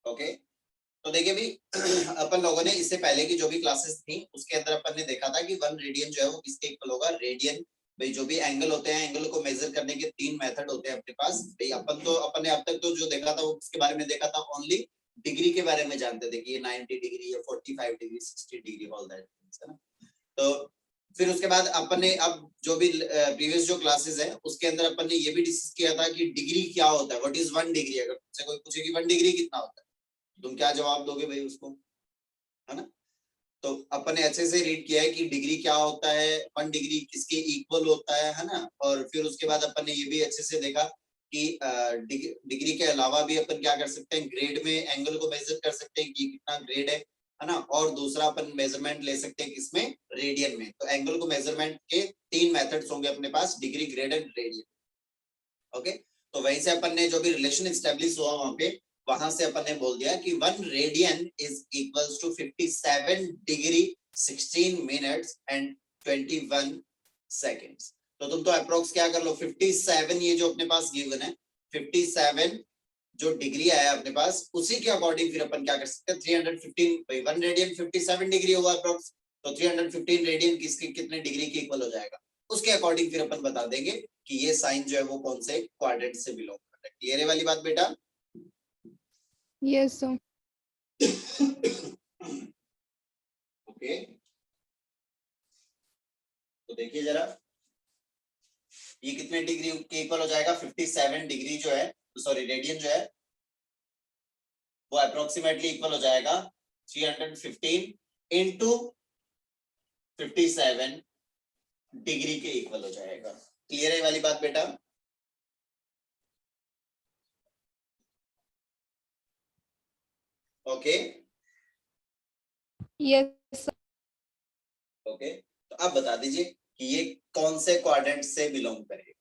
Okay, तो देखिए भी अपन लोगों ने इससे पहले की जो भी क्लासेस थी उसके अंदर अपन ने देखा था कि 1 रेडियन जो है वो किसके इक्वल होगा, रेडियन। भाई जो भी एंगल होते हैं, एंगल को मेजर करने के 3 मेथड होते हैं अपने पास। भाई अपन ने अब तक तो जो देखा था वो किसके बारे में देखा था, ओनली डिग्री के बारे में जानते थे कि ये 90 डिग्री या 45 डिग्री 60 डिग्री ऑल दैट, है ना। तो फिर उसके बाद अपन ने अब जो भी प्रीवियस जो क्लासेस है उसके अंदर अपन ने ये भी डिस्कस किया था कि डिग्री क्या होता है, व्हाट इज 1 डिग्री। अगर तुमसे कोई पूछे कि 1 डिग्री कितना होता है, तुम क्या जवाब दोगे भाई उसको, है ना। तो अपन ने अच्छे से रीड किया है कि डिग्री क्या होता है, 1 डिग्री किसके इक्वल होता है ना। और फिर उसके बाद अपन ने ये भी अच्छे से देखा कि डिग्री के अलावा भी अपन क्या कर सकते हैं, ग्रेड में एंगल को मेजर कर सकते हैं कि कितना ग्रेड है ना। और दूसरा अपन मेजरमेंट ले सकते हैं किसमें, रेडियन में। तो एंगल को मेजरमेंट के 3 मेथड्स होंगे अपने पास, degree, grade and radian. Okay, तो वहीं से अपन ने जो भी रिलेशन एस्टेब्लिश हुआ वहां से अपन ने बोल दिया कि 1 radian is equals to 57 degree 16 minutes and 21 seconds. तो तुम तो अप्रोक्स क्या कर लो, 57 ये जो अपने पास गिवन है 57 जो डिग्री आया अपने पास, उसी के अकॉर्डिंग फिर अपन क्या कर सकते हैं, 315 भाई 1 रेडियन 57 डिग्री होगा अप्रोक्स, तो 315 रेडियन किसके कितने डिग्री के इक्वल हो जाएगा, उसके अकॉर्डिंग फिर अपन बता देंगे कि ये साइन जो है वो कौन से क्वाड्रेंट से बिलोंग करता है। क्लियर है वाली बात बेटा? Yes sir. ओके, तो देखिए जरा ये कितने डिग्री के इक्वल हो जाएगा, 57 डिग्री जो है, सॉरी रेडियन जो है वो अप्रोक्सीमेटली इक्वल हो जाएगा 315 इंटू 57 डिग्री के इक्वल हो जाएगा। क्लियर है वाली बात बेटा? Okay yes sir. ओके, तो आप बता दीजिए कि ये कौन से क्वाड्रेंट से बिलोंग करेगा।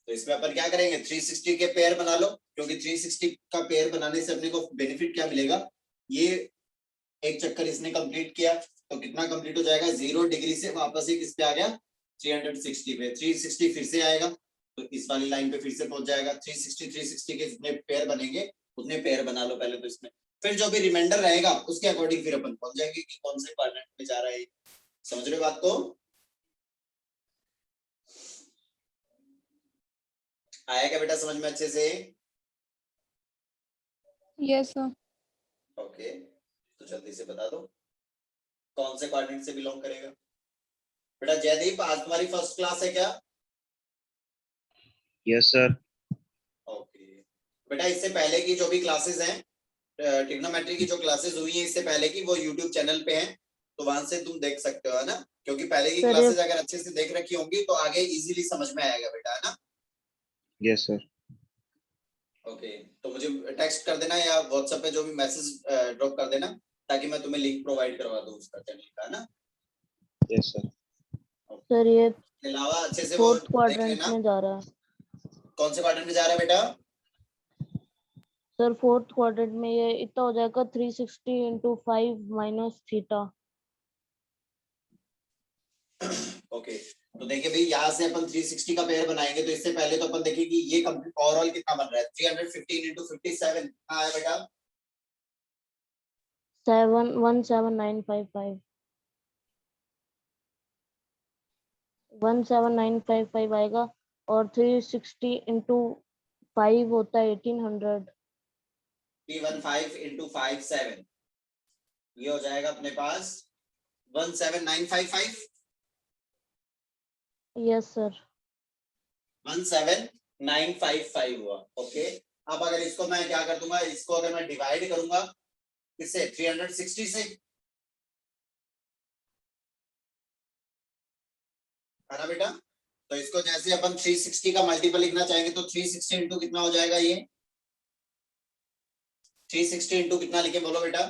तो इसमें अपन क्या करेंगे, 360 के पेयर बना लो, क्योंकि 360 का पेयर बनाने से अपने को बेनिफिट क्या मिलेगा, ये एक चक्कर इसने कंप्लीट किया तो कितना कंप्लीट हो जाएगा, 0 डिग्री से वापस ही किस पे आ गया, 360 पे। 360 फिर से आएगा तो इस वाली लाइन पे फिर से पहुंच जाएगा। 360 के जितने पेयर बनेंगे उतने पेयर बना लो पहले तो इसमें, फिर जो भी रिमाइंडर रहेगा उसके अकॉर्डिंग फिर अपन पहुंच जाएंगे कि कौन से क्वाड्रेंट में जा रहा है। समझ रहे बात को? आया क्या बेटा समझ में अच्छे से? Yes sir. ओके, तो जल्दी से बता दो कौन से क्वाड्रेंट से बिलोंग करेगा। बेटा जयदीप आज तुम्हारी फर्स्ट क्लास है क्या? Yes sir. ओके बेटा, इससे पहले की जो भी क्लासेस हैं, ट्रिग्नोमेट्री की जो क्लासेस हुई हैं इससे पहले की, वो यूट्यूब चैनल पे हैं, तो वहां से तुम देख सकते हो, है ना। क्योंकि पहले की क्लासेस अगर अच्छे से देख रखी होंगी तो आगे इजीली समझ में आएगा बेटा, है ना। Yes sir. ओके, तो मुझे टेक्स्ट कर देना या व्हाट्सएप पे जो भी मैसेज ड्रॉप कर देना ताकि मैं तुम्हें लिंक प्रोवाइड करवा दूं उसका चैनल का, है ना। Yes sir. सर ये इसके अलावा अच्छे से वो फोर्थ देख क्वाड्रेंट लेना। में जा रहा है। कौन से क्वाड्रेंट में जा रहा है बेटा? सर फोर्थ क्वाड्रेंट में ये इतना हो जाएगा 360 इंटू 5 माइनस थीटा। ओके, तो देखिए भाई यहाँ से अपन 360 का पेयर बनाएंगे तो इससे पहले तो अपन देखें कि ये ओवरऑल कितना बन रहा है, 315 इंटू 57 कितना है बेटा? 17955 17955 आएगा और 360 इंटू 5 होता है 1800। 315 इंटू 57 ये हो जाएगा अपने पास 17955। Yes sir. 17955 हुआ। ओके, अब अगर इसको मैं क्या कर दूंगा, इसको अगर मैं डिवाइड करूंगा किससे, 360 से, है ना बेटा। तो इसको जैसे अपन 360 का मल्टीपल लिखना चाहेंगे तो 360 इंटू कितना हो जाएगा, ये 360 इंटू कितना लिखे बोलो बेटा?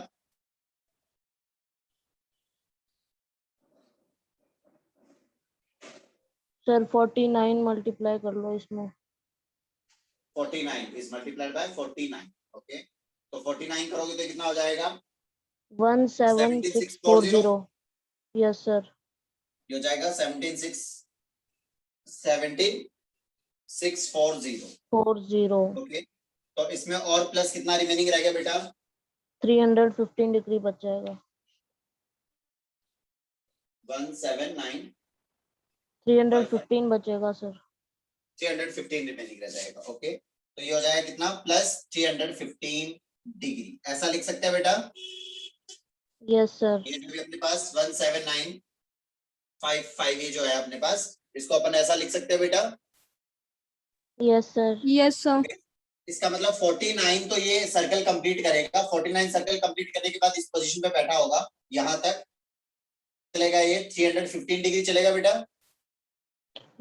सर 49 मल्टीप्लाई कर लो इसमें। 49 इज मल्टीप्लाइड बाय 49। ओके, तो 49 करोगे तो कितना हो जाएगा, 17640। Yes sir. ये हो जाएगा 17640। 17,640. 40 ओके, तो इसमें और प्लस कितना रिमेनिंग रह गया बेटा? 315 डिग्री बच जाएगा। 179 315 बचेगा सर। 315 रिमेनिंग रह जाएगा। ओके, तो ये हो जाएगा कितना? Plus 315 degree. ऐसा लिख सकते हैं बेटा? Yes sir. ये जो भी अपने पास 17955 ये जो है अपने पास, इसको अपन ऐसा लिख सकते हैं बेटा? Yes sir. Yes, sir. इसका मतलब 49 तो ये सर्कल कंप्लीट करेगा। 49 सर्कल कंप्लीट करने के बाद इस पोजीशन पे बैठा होगा, यहां तक चलेगा, ये 315 डिग्री चलेगा बेटा?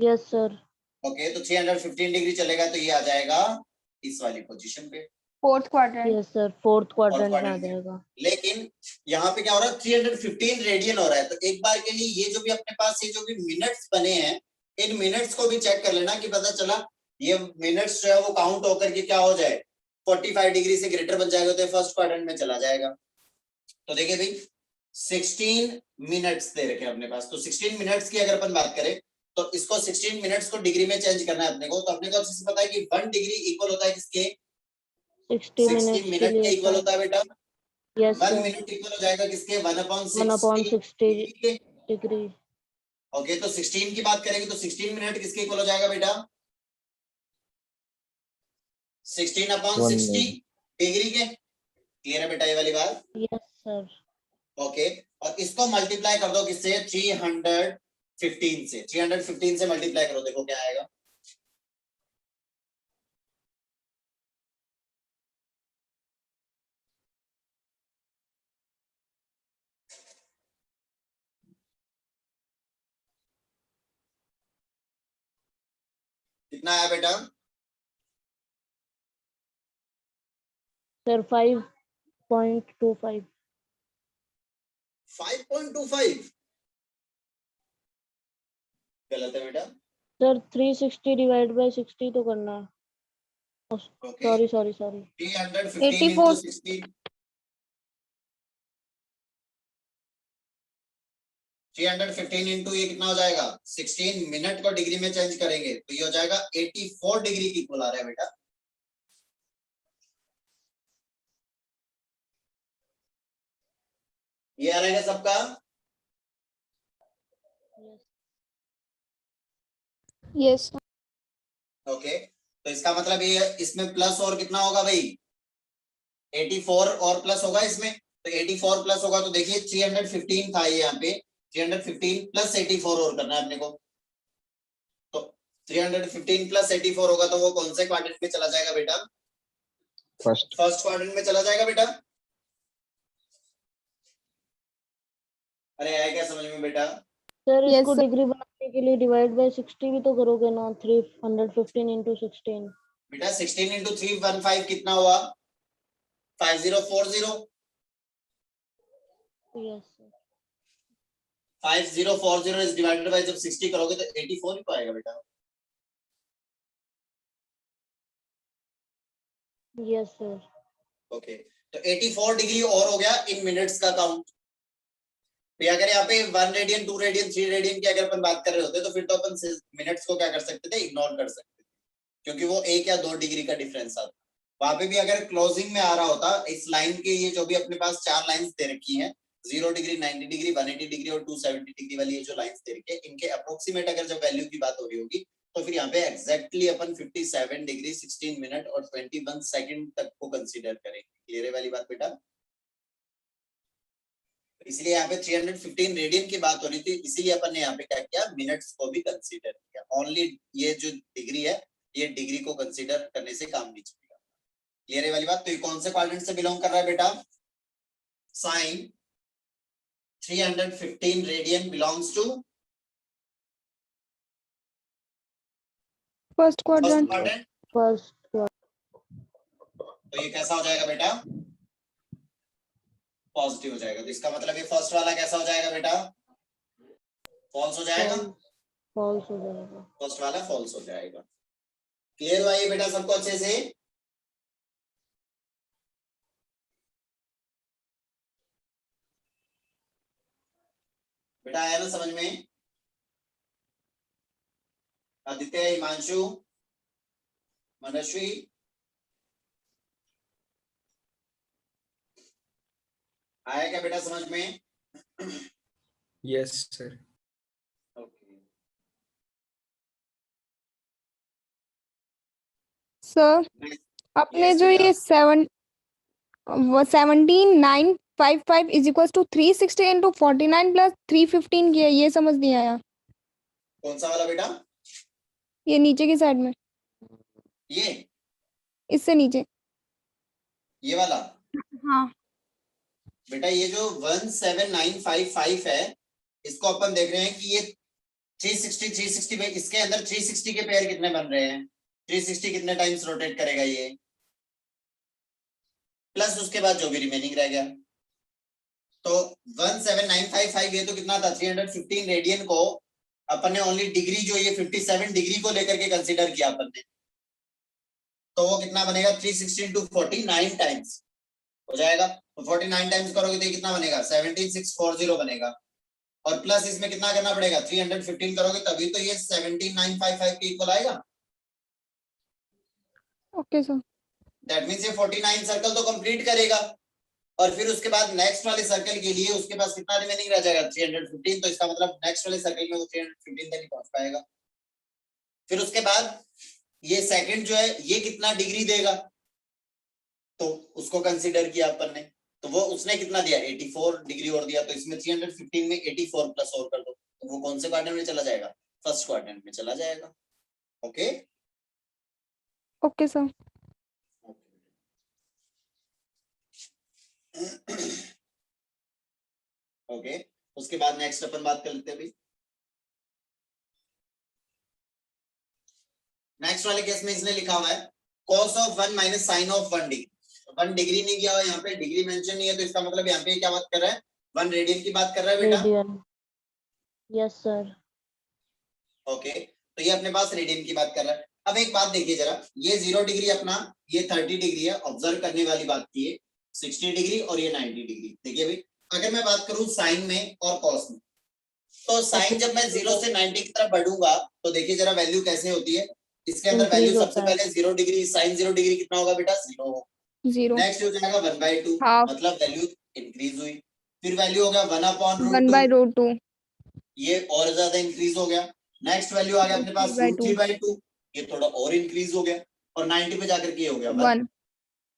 Yes sir. ओके, तो 315 डिग्री चलेगा तो ये आ जाएगा इस वाली पोजीशन पे। Fourth quadrant. Yes sir, fourth quadrant में आ quadrant में। जाएगा। लेकिन यहाँ पे क्या हो रहा है? 315 रेडियन हो रहा है। तो एक बार के लिए ये जो भी अपने पास ये जो भी मिनट्स बने हैं, इन मिनट्स को भी चेक कर लेना कि पता चला ये मिनट्स जो है वो काउंट होकर के क्या हो जाए, 45 डिग्री से ग्रेटर बन जाएगा तो फर्स्ट क्वाड्रेंट में चला जाएगा। तो देखिए भाई 16 मिनट्स दे रखे हैं अपने पास। तो 16 मिनट्स की अगर अपन बात करें तो इसको 16 मिनट्स को डिग्री में चेंज करना है अपने को। तो अपने को अच्छे से पता है कि 1 डिग्री इक्वल होता है किसके? 60 60 मिनट्स के मिनट के लिए इक्वल होता है बेटा। Yes 1 sir. मिनट इक्वल हो जाएगा किसके? 1/60 1/60 के। डिग्री। ओके, तो 16 की बात करेंगे तो 16 मिनट किसके इक्वल हो जाएगा बेटा? 16/60 डिग्री के। क्लियर है बेटा ये वाली बात? Yes sir. ओके, और इसको मल्टीप्लाई कर दो किससे? 315 से। 315 से मल्टीप्लाई करो, देखो क्या आएगा। कितना आया बेटा? सर 5.25। 5.25 गलत है बेटा। सर 360 डिवाइड बाय 60 तो करना है। Okay, sorry sorry sorry. 315 84. into 60। 315 into ये कितना हो जाएगा? 16 मिनट को डिग्री में चेंज करेंगे तो ये हो जाएगा 84 डिग्री की इक्वल आ रहा है बेटा। ये आ रहेगा सबका? Yes, sir. ओके, तो इसका मतलब ये इसमें प्लस और कितना होगा भाई? 84 और प्लस होगा इसमें। तो 84 प्लस होगा तो देखिए 315 था ये यहाँ पे, 315 प्लस 84 और करना है अपने को। तो 315 प्लस 84 होगा तो वो कौन से क्वाड्रेंट में चला जाएगा बेटा? फर्स्ट क्वाड्रेंट में चला जाएगा बेटा। अरे आया क्या समझ में बेटा? सर Yes, इसको sir. डिग्री बनाने के लिए डिवाइड बाय 60 भी तो करोगे ना। 315 into 16। बेटा 16 इंटू 315 कितना हुआ? 5040। Yes sir. 5040 is divided by जब 60 करोगे तो 84 ही तो आएगा बेटा। Yes sir. ओके, तो 84 डिग्री और हो गया इन मिनट्स का काउंट। फिर अगर यहाँ पे 1 रेडियन 2 रेडियन 3 रेडियन की अगर अपन बात कर रहे होते तो फिर तो अपन मिनट्स को क्या कर सकते थे? इग्नोर कर सकते थे, क्योंकि वो 1 या 2 डिग्री का डिफरेंस आता। वहां पे भी अगर क्लोजिंग में आ रहा होता, इस लाइन के ये जो भी अपने पास 4 लाइंस दे रखी हैं, 0 डिग्री, 90 डिग्री, 180 डिग्री और 270 डिग्री वाली ये जो लाइंस दे रखी है, इनके अप्रोक्सीमेट अगर जब वैल्यू की बात हो रही होगी तो फिर यहाँ पे एग्जैक्टली अपन 57 डिग्री 16 मिनट और 21 सेकंड तक को कंसीडर करेंगे। क्लियर है वाली बात बेटा? इसलिए यहाँ पे 315 रेडियन की बात हो रही थी, इसीलिए अपन ने यहाँ पे क्या किया? मिनट्स को भी कंसीडर किया। ओनली ये जो डिग्री है, ये डिग्री को कंसीडर करने से काम नहीं चलेगा। क्लियर है वाली बात? तो ये कौन से क्वाड्रेंट से बिलोंग कर रहा है बेटा? Sine 315 radian belongs to First first quadrant. Quadrant. First. तो ये कैसा हो जाएगा बेटा? पॉजिटिव हो जाएगा। तो इसका मतलब ये फर्स्ट वाला कैसा हो जाएगा बेटा? फॉल्स हो जाएगा। फॉल्स हो जाएगा। फर्स्ट वाला फॉल्स हो जाएगा। क्लियर हुआ ये बेटा सबको अच्छे से? बेटा आया ना समझ में? आदित्य, हिमांशु, मनस्वी, आया क्या बेटा समझ में? Yes sir. ओके, सर अपने Yes, जो बेटा। ये 17,955 is equal to 360 into 49 plus 315 किया, ये समझ नहीं आया। कौन सा वाला बेटा? ये नीचे की साइड में, ये इससे नीचे। ये वाला हाँ बेटा, ये जो 17955 है, इसको अपन देख रहे हैं कि ये 360 में, इसके अंदर 360 के पेयर कितने बन रहे हैं, 360 कितने टाइम्स रोटेट करेगा ये, प्लस उसके बाद जो भी रिमेनिंग रह गया। तो 17955 ये तो कितना था, 315 रेडियन को अपन ने ओनली डिग्री जो ये 57 डिग्री को लेकर के कंसीडर किया अपन ने, तो वो कितना बनेगा, 360 इंटू 49 टाइम्स हो जाएगा। तो 49 टाइम्स करोगे तो कितना बनेगा, 17640 बनेगा। और प्लस इसमें कितना करना पड़ेगा, 315 करोगे तभी तो ये 17955 के इक्वल आएगा। Okay sir. दैट मींस ये 49 सर्कल तो कंप्लीट करेगा, और फिर उसके बाद नेक्स्ट वाले सर्कल के लिए उसके पास कितना रिमेनिंग रह जाएगा, 315। तो इसका मतलब नेक्स्ट वाले सर्कल में वो 315 तक ही पहुंच पाएगा। फिर उसके बाद ये सेकंड जो है ये कितना डिग्री देगा, तो उसको कंसीडर किया अपन ने, तो वो उसने कितना दिया, 84 डिग्री और दिया। तो इसमें 315 में 84 प्लस और कर दो, तो वो कौन से क्वाड्रेंट में चला जाएगा, फर्स्ट क्वाड्रेंट में चला जाएगा। Okay okay sir. ओके, उसके बाद नेक्स्ट अपन बात कर लेते हैं अभी। नेक्स्ट वाले केस में इसने लिखा हुआ है cos of 1 minus sine of 1 degree. 1 degree नहीं किया हुआ यहाँ पे, डिग्री मेंशन नहीं है, तो इसका मतलब यहाँ पे क्या बात कर रहा है, 1 रेडियन की बात कर रहा है बेटा। रेडियन। Yes sir. ओके, तो ये अपने पास रेडियन की बात कर रहा है। अब एक बात देखिए जरा, ये 0 डिग्री अपना, ये 30 डिग्री है, ऑब्जर्व करने वाली बात की है, 60 डिग्री और ये 90 डिग्री। देखिए भाई, अगर मैं बात करूं साइन में और कॉस में, तो साइन जब मैं 0 से 90 की तरफ बढ़ूंगा तो देखिए जरा वैल्यू कैसे होती है। इसके अंदर Increase वैल्यू सबसे होता है। पहले 0 डिग्री, साइन 0 डिग्री कितना होगा बेटा, 0। 0 नेक्स्ट हो जाएगा 1/2, हाफ मतलब वैल्यू इंक्रीज हुई। फिर वैल्यू हो गया 1/√2, 1/√2 ये और ज्यादा इंक्रीज हो गया। नेक्स्ट वैल्यू आ गया अपने पास 3/2 √3/2, ये थोड़ा और इंक्रीज हो गया, और 90 पे जाकर के ये हो गया 1। 1।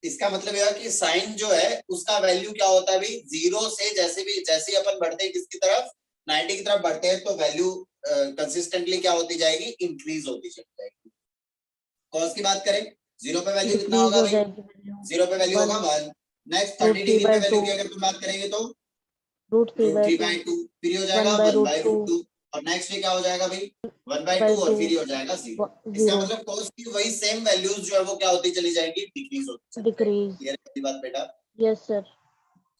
इसका मतलब यह कि साइन जो है उसका वैल्यू क्या होता है भाई, 0 से जैसे अपन बढ़ते हैं किसकी तरफ, 90 की तरफ बढ़ते हैं, तो वैल्यू कंसिस्टेंटली क्या होती जाएगी, इंक्रीज होती चली जाएगी। कॉस की बात करें, 0 पे वैल्यू कितना डिक्रीज होगा हो भाई, जाएगी। 0 पे वैल्यू होगा 1। नेक्स्ट 30 डिग्री पे वैल्यू की अगर तुम बात करेंगे तो √3/2, फिर ये हो जाएगा 1/√2, और नेक्स्ट ये क्या हो जाएगा भाई 1/2, और फिर ये हो जाएगा 0। इसका मतलब cos की वही सेम वैल्यूज जो है वो क्या होती चली जाएगी, डिक्रीज होती चली जाएगी। क्लियर है ये बात बेटा? Yes sir.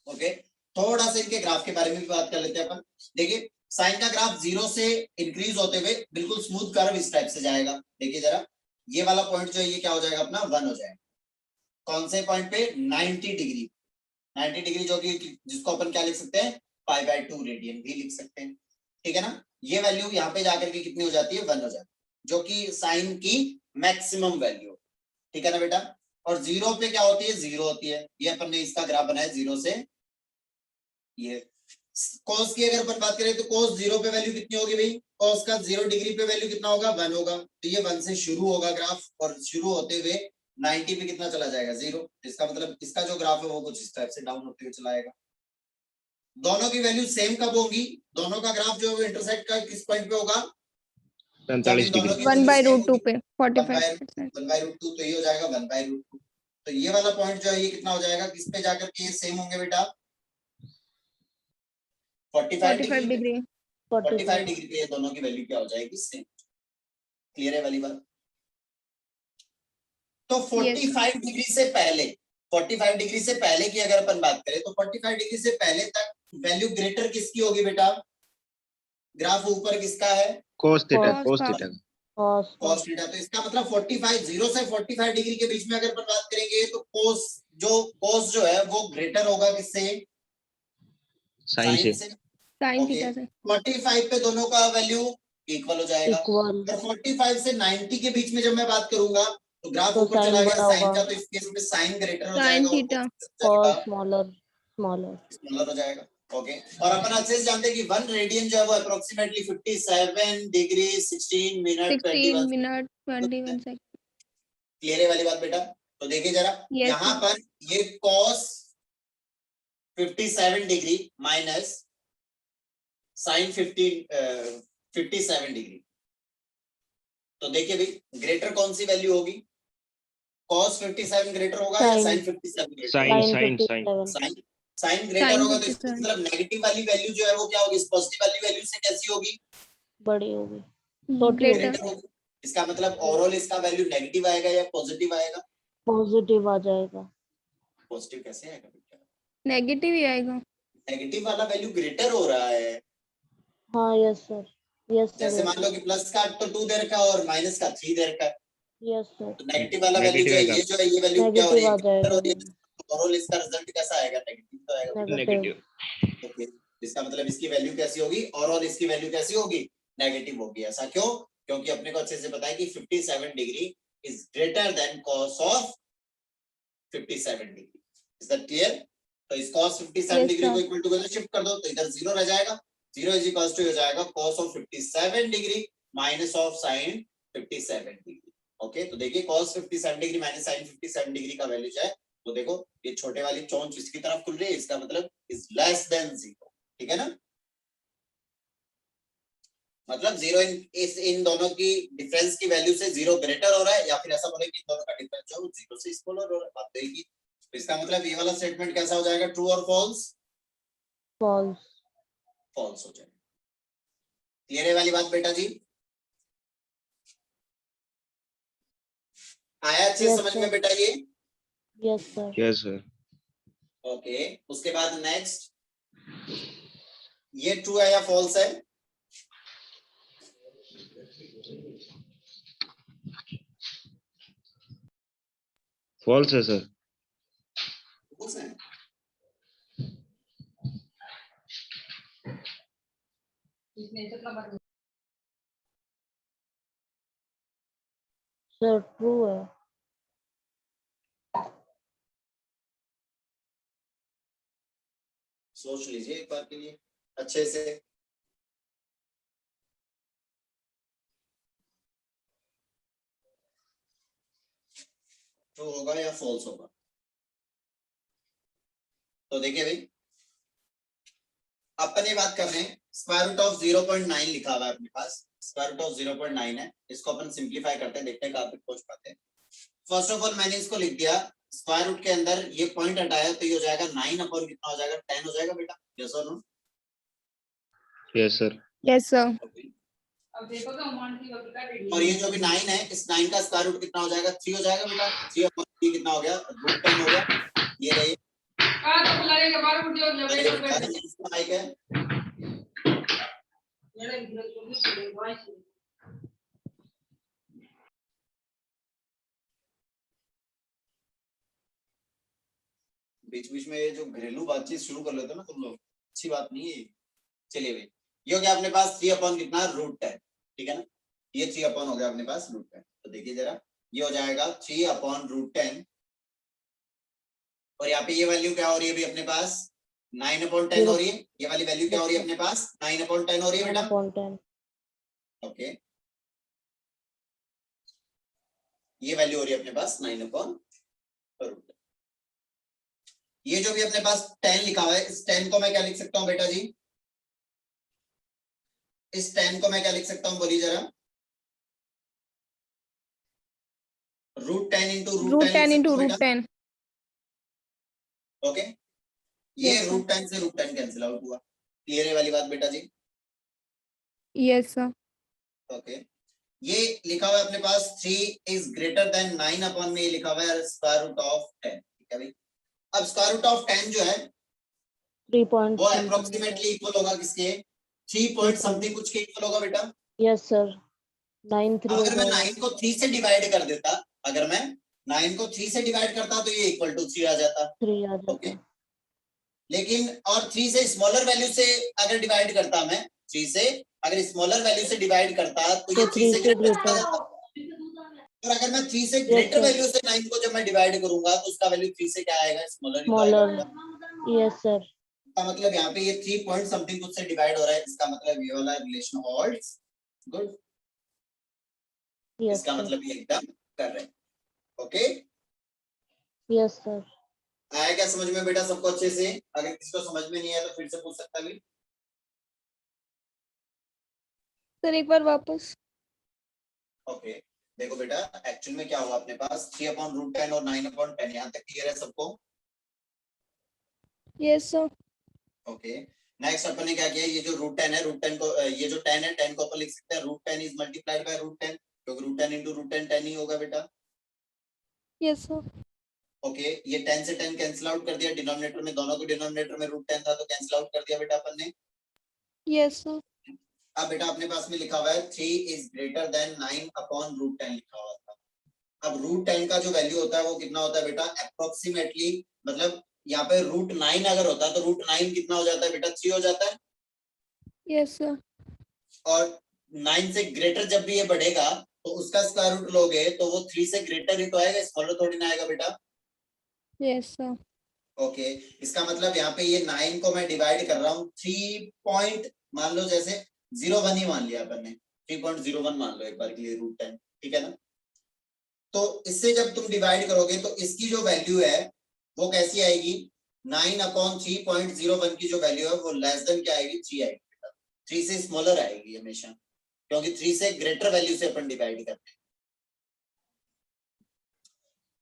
ओके, थोड़ा सा इनके ग्राफ के बारे में भी बात कर लेते हैं अपन। देखिए साइन का ग्राफ 0 से इंक्रीज होते हुए बिल्कुल स्मूथ कर्व इस टाइप से जाएगा। देखिए जरा, ये वाला पॉइंट जो है ये क्या हो जाएगा अपना, 1 हो जाएगा। कौन से पॉइंट पे, 90 डिग्री। 90 डिग्री जो कि जिसको अपन क्या लिख सकते हैं, π/2 रेडियन भी लिख सकते हैं, ठीक है ना। ये वैल्यू यहाँ पे जाकर के कितनी हो जाती है, 1 हो जाती है, जो कि साइन की मैक्सिमम वैल्यू, ठीक है ना बेटा। और 0 पे क्या होती है, 0 होती है। ये अपन ने इसका ग्राफ बनाया 0 से ये। cos की अगर अपन बात करें तो cos 0 पे वैल्यू कितनी होगी भाई, cos का 0 डिग्री पे वैल्यू कितना होगा, 1 होगा। तो ये 1 से शुरू होगा ग्राफ, और शुरू होते हुए 90 पे कितना चला जाएगा, 0। इसका मतलब इसका जो ग्राफ है वो कुछ इस टाइप से डाउन होते हुए चला आएगा। दोनों की वैल्यू सेम कब होगी, दोनों का ग्राफ जो है इंटरसेक्ट का किस पॉइंट पे होगा, 45 डिग्री 1/√2 पे 45%। 1/√2, तो ये हो जाएगा 1/√2। तो ये वाला पॉइंट जो है ये कितना हो जाएगा, किस पे जाकर के ये सेम होंगे बेटा, 45 डिग्री। 45 डिग्री पे ये दोनों की वैल्यू क्या हो जाएगी, सेम। क्लियर है वाली बात? तो 45 डिग्री से पहले, 45 डिग्री से पहले की अगर अपन बात करें तो 45 डिग्री से पहले तक वैल्यू ग्रेटर किसकी होगी बेटा, ग्राफ ऊपर किसका है, cos theta Cos cos theta. तो इसका मतलब 45, 0 से 45 डिग्री के बीच में अगर अपन बात करेंगे तो cos जो है वो ग्रेटर होगा किससे, साइन से। sin ओके, थीटा से। 45 पे दोनों का वैल्यू इक्वल हो जाएगा। इक्वल। और 45 से 90 के बीच में जब मैं बात करूंगा तो ग्राफ तो ऊपर चला sin गया बड़ा साइन का, होगा। तो इस केस में साइन ग्रेटर हो Sin जाएगा और theta. cos स्मॉलर स्मॉलर हो जाएगा। ओके, और अपन अच्छे से जानते हैं कि 1 रेडियन जो है वो approximately 57 degree 16 minute 16 21 minute 21 seconds. Clear है वाली बात बेटा? तो देखिए जरा Yes, यहाँ sir. पर ये cos 57 degree minus sine 57 degree, तो देखिए भाई ग्रेटर कौन सी वैल्यू होगी? cos 57 ग्रेटर होगा या Sin. sin 57 greater? Sine sin sine sine 57 sine sine greater Sin होगा, तो इसका 57. मतलब नेगेटिव वाली वैल्यू जो है वो क्या होगी? इस पॉजिटिव वाली वैल्यू से कैसी होगी? बड़ी होगी, छोटी Greater. ग्रेटर होगी। इसका मतलब ओवरऑल इसका वैल्यू नेगेटिव आएगा या पॉजिटिव आएगा? पॉजिटिव आ जाएगा। पॉजिटिव कैसे आएगा बेटा? Negative ही आएगा. नेगेटिव वाला वैल्यू ग्रेटर हो रहा है। हाँ यस सर, यस सर, जैसे मान लो कि प्लस का तो 2 दे रखा है और माइनस का 3 दे रखा है, यस सर, तो नेगेटिव वाला वैल्यू जो नेगेटिव है ये जो है ये वैल्यू क्या हो रही नेगेटिव है? आ ग्रेटर हो रही जाएगा। है। ओवरऑल इसका रिजल्ट कैसा आएगा? नेगेटिव तो आएगा। नेगेटिव। नेगेटिव। ओके, इसका मतलब इसकी वैल्यू कैसी होगी? ओवरऑल इसकी वैल्यू कैसी होगी? नेगेटिव होगी। ऐसा क्यों? क्योंकि अपने को अच्छे से पता है कि 57 degree is greater than cos of 57 degree. Is that clear? तो इस cos 57 Yes, डिग्री को sir. इक्वल टू इधर शिफ्ट कर दो तो इधर 0 रह जाएगा। 0 इज इक्वल टू हो जाएगा cos of 57 degree minus of sin 57 degree. Okay, तो देखिए cos 57 degree minus sin 57 degree का वैल्यू जो है तो देखो ये छोटे वाली चोंच इसकी तरफ खुल रही है, इसका मतलब इज लेस देन 0। ठीक है ना? मतलब 0 इन दोनों की डिफरेंस की वैल्यू से 0 ग्रेटर हो रहा है, या फिर ऐसा बोले कि इन दोनों का डिफरेंस जो है 0 से स्मॉलर हो रहा है। बात तो एक ही। तो इसका मतलब ये वाला स्टेटमेंट कैसा हो जाएगा? ट्रू और फॉल्स? फॉल्स। फॉल्स हो जाएगा। क्लियर है वाली बात बेटा जी? आया अच्छे Yes, समझ sir. में बेटा ये? Yes sir. Yes sir. Okay, उसके बाद नेक्स्ट, ये ट्रू है या फॉल्स है? फॉल्स है सर। फॉल्स है। सर ट्रू है। सोच लीजिए एक बार के लिए अच्छे से। ट्रू होगा या फॉल्स होगा? तो देखिए भाई अपन ये बात कर रहे हैं, स्क्वायर रूट ऑफ 0.9 लिखा हुआ है अपने पास, स्क्वायर रूट ऑफ 0.9 है। इसको अपन सिंप्लीफाई करते हैं, देखते हैं कहां तक पहुंच पाते हैं। फर्स्ट ऑफ ऑल मैंने इसको लिख दिया, स्क्वायर रूट के अंदर ये पॉइंट हटाया तो ये हो जाएगा 9 अपॉन कितना हो जाएगा? 10 हो जाएगा बेटा। यस और no? Yes sir. Yes, sir. और ये जो भी 9 है, इस 9 का स्क्वायर रूट कितना हो जाएगा? 3 हो जाएगा बेटा। 3 अपॉन 3 कितना हो गया? रूट 10 हो गया। ये रही इसका माइक है। बीच बीच में ये जो घरेलू बातचीत शुरू कर लेते हो ना तुम लोग, अच्छी बात नहीं है। चलिए भाई, ये हो गया अपने पास 3 अपॉन कितना? रूट 10। ठीक है ना? ये 3 अपॉन हो गया अपने पास रूट 10। तो देखिए जरा, ये हो जाएगा 3 अपॉन रूट 10 और यहाँ पे ये वैल्यू क्या हो रही है भी अपने पास? 9 अपॉन 10 हो रही है। ये वाली वैल्यू क्या हो रही है अपने पास? 9 अपॉन 10 हो रही है बेटा। 9/10। ओके, ये वैल्यू हो रही है अपने पास 9 अपॉन रूट 10। ये जो भी अपने पास 10 लिखा हुआ है, इस 10 को मैं क्या लिख सकता हूँ बेटा जी? इस 10 को मैं क्या लिख सकता हूँ बोलिए जरा? Root 10 into Root 10 into root 10. Okay, ये Yes, sir. रूट 10 से रूट 10 कैंसिल आउट हुआ। क्लियर है वाली बात बेटा जी? Yes, sir. ओके, ये लिखा हुआ है अपने पास 3 इज ग्रेटर देन 9 अपॉन में ये लिखा हुआ है स्क्वायर रूट ऑफ 10। ठीक है भाई, अब स्क्वायर रूट ऑफ 10 जो है 3 पॉइंट वो अप्रोक्सीमेटली इक्वल होगा किसके? 3 पॉइंट समथिंग कुछ के इक्वल होगा बेटा। यस सर, 9 3 अगर मैं 9 को 3 से डिवाइड कर देता, अगर मैं 9 को 3 से डिवाइड करता तो ये इक्वल टू 3 आ जाता। 3 आ ओके, जाता। लेकिन और 3 से स्मॉलर वैल्यू से अगर डिवाइड करता मैं 3 से, अगर स्मॉलर वैल्यू से डिवाइड करता तो तो ये 3 से three से ग्रेटर greater। जाता। और अगर मैं 3 से Yes, ग्रेटर sir। वैल्यू से 9 को जब मैं डिवाइड करूंगा तो उसका वैल्यू 3 से क्या आएगा, स्मॉलर ही तो आएगा Smaller। बेटा। Yes, sir। इसका मतलब यहाँ पे ये 3 पॉइंट समथिंग कुछ से डिवाइड हो रहा है, इसका मतलब ये वाला रिलेशन होल्ड्स गुड। Yes, इसका sir। मतलब ये एकदम कर रहे हैं। Okay, Yes, sir। आया क्या समझ में बेटा सबको अच्छे से? अगर किसी को समझ में नहीं आया तो फिर से पूछ सकता है। सर एक बार वापस। ओके, देखो बेटा एक्चुअल में क्या हुआ अपने पास 3/√10 और 9/10, यहाँ तक क्लियर है सबको? Yes sir. ओके, नेक्स्ट अपन ने क्या किया, ये जो √10 है, √10 को ये जो 10 है 10 को अपन लिख सकते हैं √10 इज मल्टीप्लाइड बाय √10, क्योंकि √10 into √10 10 ही होगा बेटा। Yes sir. ओके, ये 10 से 10 कैंसिल आउट कर दिया, डिनोमिनेटर में दोनों को डिनोमिनेटर में √10 था तो कैंसिल आउट कर दिया बेटा अपन ने। Yes sir. अब बेटा अपने पास में लिखा हुआ है 3 इज ग्रेटर देन 9/√10 लिखा हुआ था। अब √10 का जो वैल्यू होता है वो कितना होता है बेटा, अप्रोक्सीमेटली, मतलब यहाँ पे √9 अगर होता है तो √9 कितना हो जाता है बेटा, 3 हो जाता है। Yes sir. और 9 से ग्रेटर जब भी ये बढ़ेगा तो उसका स्क्वायर रूट लोगे तो वो 3 से ग्रेटर ही तो आएगा, स्मॉलर थोड़ी ना आएगा बेटा। Yes sir. ओके, इसका मतलब यहाँ पे ये 9 को मैं डिवाइड कर रहा हूँ 3 पॉइंट, मान लो जैसे 01 ही मान लिया अपन ने, 3.01 मान लो एक बार के लिए √10, ठीक है ना। तो इससे जब तुम डिवाइड करोगे तो इसकी जो वैल्यू है वो कैसी आएगी, 9/3.01 की जो वैल्यू है वो लेस देन क्या आएगी, 3 आएगी बेटा। 3 से स्मॉलर आएगी हमेशा, क्योंकि 3 से ग्रेटर वैल्यू से अपन डिवाइड करते हैं।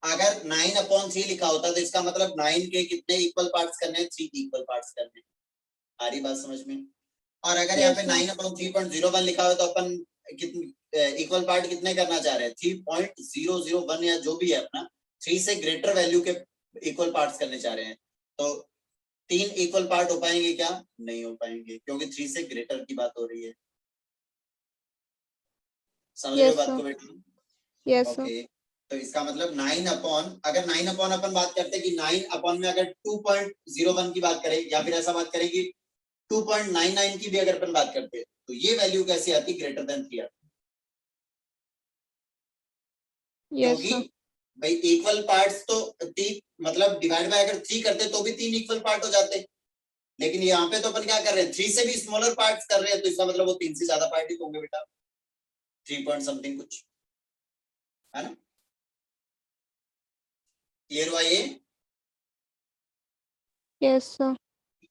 अगर 9/3 लिखा होता तो इसका मतलब 9 के कितने इक्वल पार्ट्स करने हैं, 3 इक्वल पार्ट्स करने हैं। आ रही बात समझ में? और अगर यहाँ पे 9/3.01 लिखा हो तो अपन कितने इक्वल पार्ट कितने करना चाह रहे हैं, 3.001 या जो भी है अपना 3 से ग्रेटर वैल्यू के इक्वल पार्ट्स करने चाह रहे हैं। तो 3 इक्वल पार्ट हो पाएंगे क्या, नहीं हो पाएंगे, क्योंकि 3 से ग्रेटर की बात हो रही है। समझ रहे हो बात को बेटा? Yes sir. ओके, तो इसका मतलब 9 अगर 9 अपन बात करते कि 9 में अगर 2.01 की बात करें या फिर ऐसा बात करें कि 2.99 की भी अगर अपन बात करते तो ये वैल्यू कैसी आती, ग्रेटर देन 3 आती। यस क्योंकि सर। भाई इक्वल पार्ट्स तो 3, मतलब डिवाइड बाय अगर 3 करते तो भी 3 इक्वल पार्ट हो जाते, लेकिन यहाँ पे तो अपन क्या कर रहे हैं, 3 से भी स्मॉलर पार्ट्स कर रहे हैं, तो इसका मतलब वो 3 से ज्यादा पार्ट ही होंगे बेटा, 3 पॉइंट समथिंग कुछ, है ना। क्लियर हुआ ये? Yes sir.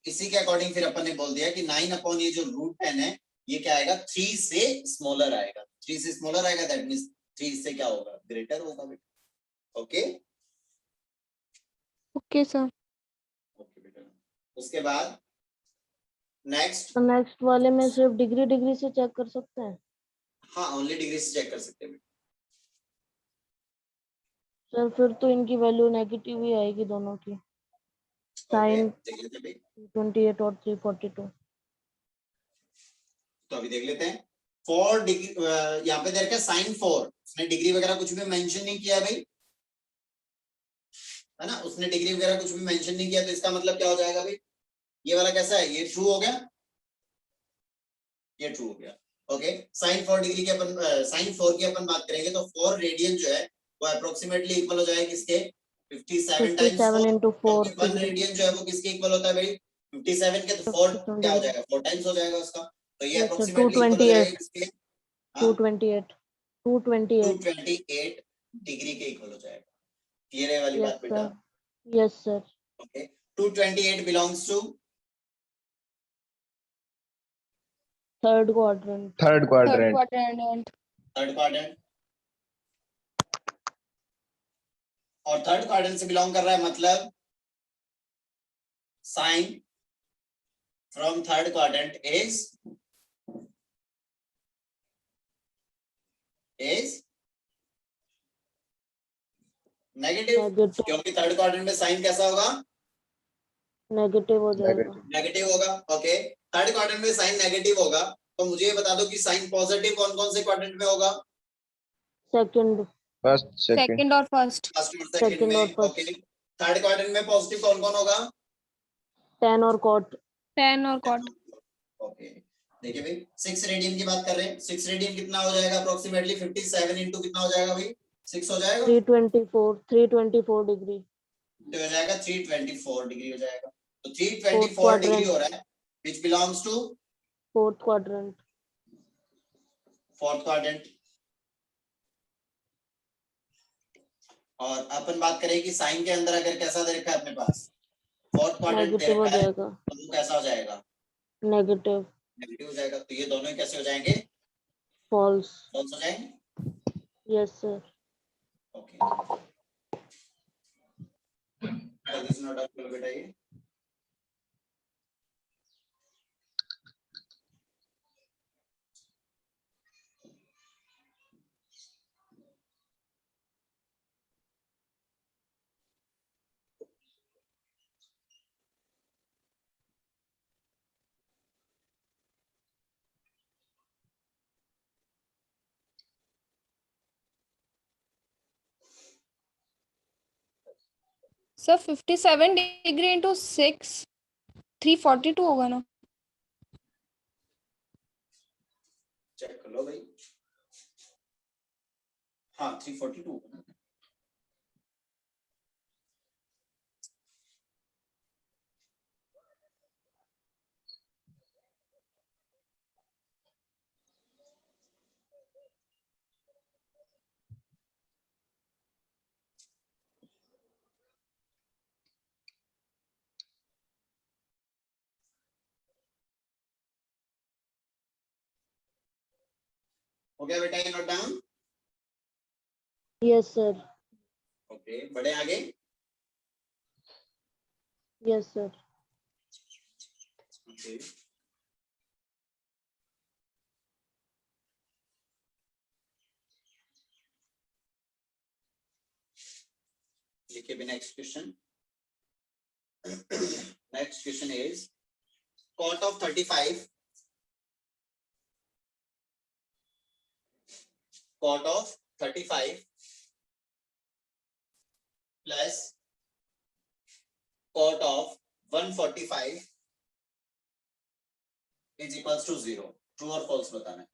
इसी के अकॉर्डिंग फिर अपन ने बोल दिया कि 9 ये जो √10 है ये क्या आएगा, 3 से स्मॉलर आएगा। 3 से स्मॉलर आएगा दैट मींस 3 से क्या होगा, ग्रेटर होगा बेटा। Okay okay sir. ओके बेटा, उसके बाद नेक्स्ट, तो नेक्स्ट वाले में सिर्फ डिग्री से चेक कर सकते हैं? हाँ ओनली डिग्री से चेक कर सकते हैं बेटा। सर फिर तो इनकी वैल्यू नेगेटिव ही आएगी दोनों की, साइन 28 और 342। तो अभी देख लेते हैं 4 डिग्री, यहाँ पे देखा साइन 4, उसने डिग्री वगैरह कुछ भी मेंशन नहीं किया भाई, है ना, उसने डिग्री वगैरह कुछ भी मेंशन नहीं किया, तो इसका मतलब क्या हो जाएगा भाई, ये वाला कैसा है, ये ट्रू हो गया, ये ट्रू हो गया। ओके, साइन 4 डिग्री की अपन साइन 4 की अपन बात करेंगे तो 4 रेडियन जो है वो अप्रोक्सीमेटली इक्वल हो जाएगा किसके, 57 टाइम्स 4, into 4 1 रेडियन जो है वो किसके इक्वल होता है भाई, 57 के, तो 4 क्या हो जाएगा, 4 टाइम्स हो जाएगा उसका, तो ये अप्रोक्सीमेटली इक्वल हो जाएगा किसके, 228 डिग्री के इक्वल हो जाएगा। क्लियर है वाली बात बेटा? Yes sir. Okay, 228 belongs to third quadrant. Third quadrant. Third quadrant, और थर्ड क्वाड्रेंट से बिलोंग कर रहा है, मतलब sine from third quadrant is negative, क्योंकि थर्ड क्वाड्रेंट में साइन कैसा होगा, नेगेटिव हो जाएगा। नेगेटिव होगा। ओके, थर्ड क्वाड्रेंट में साइन नेगेटिव होगा, तो मुझे ये बता दो कि साइन पॉजिटिव कौन कौन से क्वाड्रेंट में होगा, सेकंड, फर्स्ट सेकंड सेकंड और फर्स्ट। फर्स्ट और सेकंड में। ओके, थर्ड क्वाड्रेंट में पॉजिटिव कौन कौन होगा, tan और cot। tan और cot। ओके, देखिए भाई 6 रेडियन की बात कर रहे हैं, 6 रेडियन कितना हो जाएगा अप्रोक्सीमेटली 57 इंटू कितना हो जाएगा भाई 6 हो जाएगा 324 डिग्री तो हो जाएगा 324 डिग्री हो जाएगा, तो Fourth 324 डिग्री quadrant. हो रहा है which belongs to fourth quadrant fourth quadrant. और अपन बात करें कि साइन के अंदर अगर कैसा दे रखा है अपने पास फोर्थ क्वाड्रेंट दे नेगेटिव हो रखा है जाएगा तो वो कैसा हो जाएगा नेगेटिव नेगेटिव हो जाएगा, तो ये दोनों ही कैसे हो जाएंगे फॉल्स फॉल्स हो जाएंगे। Yes sir okay this is not a बेटा ये सर 57 डिग्री इंटू 6 342 होगा ना? चेक कर लो भाई, हाँ 342 हो गया बेटा ये note down. Yes sir okay बड़े आगे यस सर ओके देखिए भी next question next question is cot of 35 cot of 35 plus cot of 145 is equals to 0 true और फॉल्स बताना है।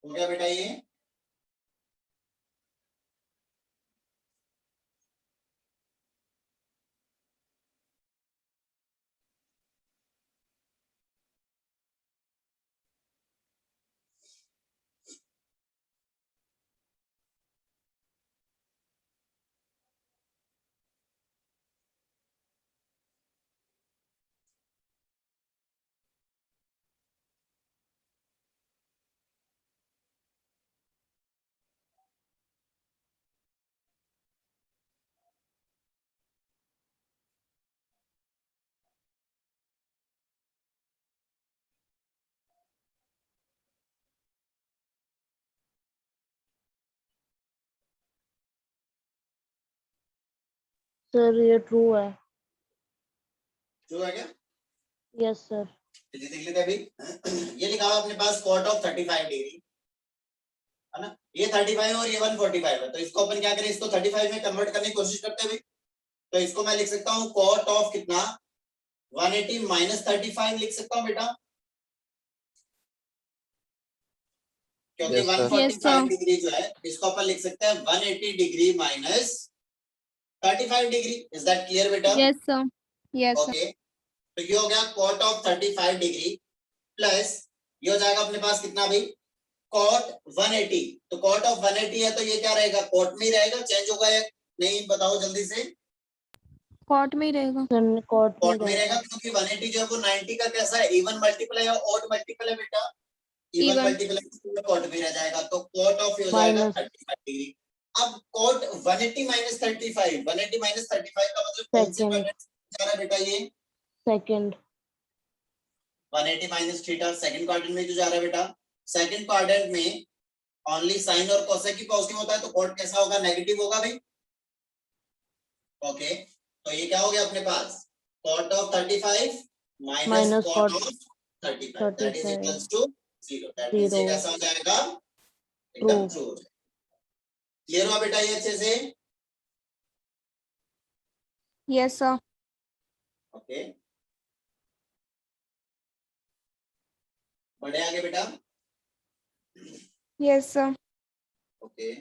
हो गया बेटा ये सर ये ट्रू है ट्रू है क्या यस सर देख लेते हैं अभी ये लिखा हुआ अपने पास cot of 35 डिग्री है ना, ये 35 और ये 145 है, तो इसको अपन क्या करें इसको 35 में कन्वर्ट करने की कोशिश करते हैं भाई, तो इसको मैं लिख सकता हूँ cot of कितना 180 माइनस 35 लिख सकता हूँ बेटा, क्योंकि Yes, sir. 145 डिग्री जो है इसको अपन लिख सकते हैं 180 degree minus 35 degree. Is that clear बेटा? Yes sir yes sir. Okay तो ये हो गया cot of 35 डिग्री प्लस ये हो जाएगा अपने पास कितना भाई cot 180, तो cot of 180 है तो ये क्या रहेगा, cot में ही रहेगा, चेंज होगा या नहीं, बताओ जल्दी से। कॉट में ही रहेगा। कॉट कॉट में रहेगा क्योंकि 180 जो है वो 90 का कैसा है, इवन मल्टीपल है या ऑड मल्टीपल है बेटा, इवन Even. मल्टीपल है, कॉट में रह जाएगा, तो कॉट ऑफ हो जाएगा 35 डिग्री। अब कॉट 180 माइनस 35, 180 माइनस 35 का मतलब कौन सी क्वाड्रेंट जा रहा है बेटा, ये second 180 minus theta second quadrant में जो जा रहा है बेटा, सेकंड क्वाड्रेंट में ओनली साइन और कोसेक ही पॉजिटिव होता है, तो कॉट कैसा होगा, नेगेटिव होगा भाई। ओके, तो ये क्या हो गया अपने पास, cot of 35 minus cot of 35 that is equals to 0, that means ये कैसा हो जाएगा, एकदम ट्रू हो जाएगा। क्लियर हुआ बेटा ये अच्छे से? Yes sir. ओके, बढ़े आगे बेटा। Yes sir. ओके